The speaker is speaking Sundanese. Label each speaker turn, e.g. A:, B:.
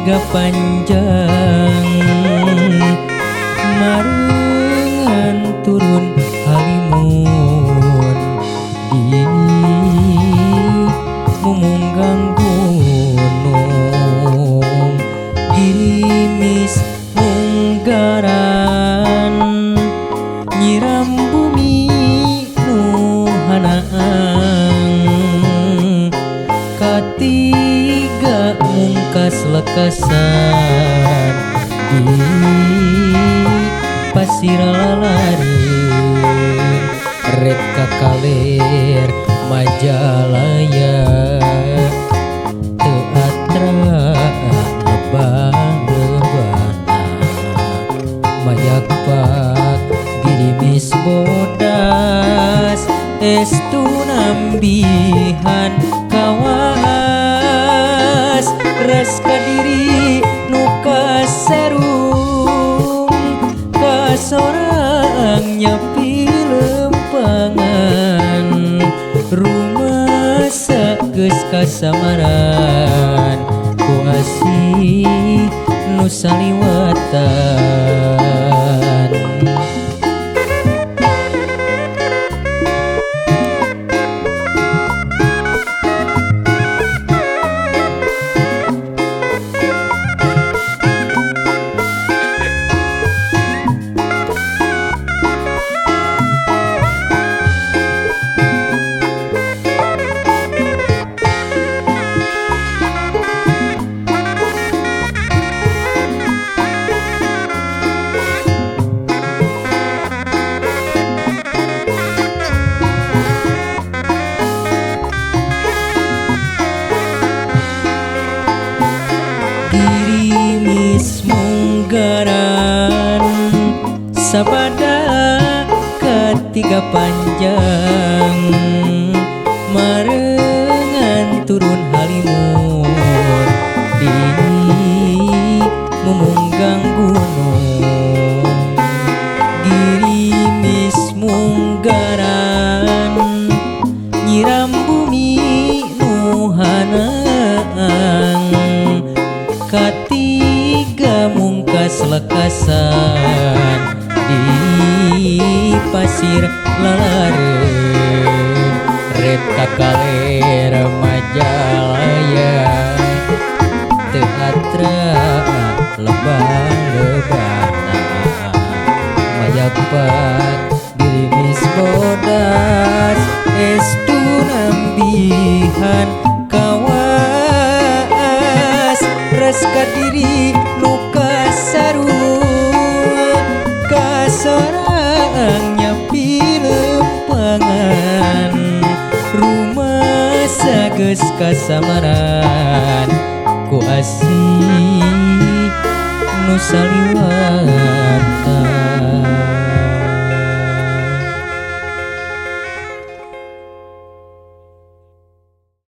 A: tiga panjang marengan turun halimun di mumunggang gunung girimis munggaran nyiram bumi nuhanaang katiga mungkas lekasan di pasir lalareun rek kakaler Majalaya teu atra lebang-lebana mayakpak girimis bodas estu nambihan kawas ras kadiri nu kasarum kasorang nyapi lempangan rumah sageus kasamaran ku asih nu saliwatan. Girimis munggaran sabada ketiga panjang marengan turun halimun di mumunggang gunung girimis munggaran nyiram bumi nuhanaang katiga mungkas lekasan di pasir lalareun rek kakaler Majalaya teu atra lebang-lebana mayakpak girimis bodas estu nambihan kawas ras kadiri nu kasarun kasorang nyapi lempangan rumah sageus kasamaran ku asih nu saliwatan.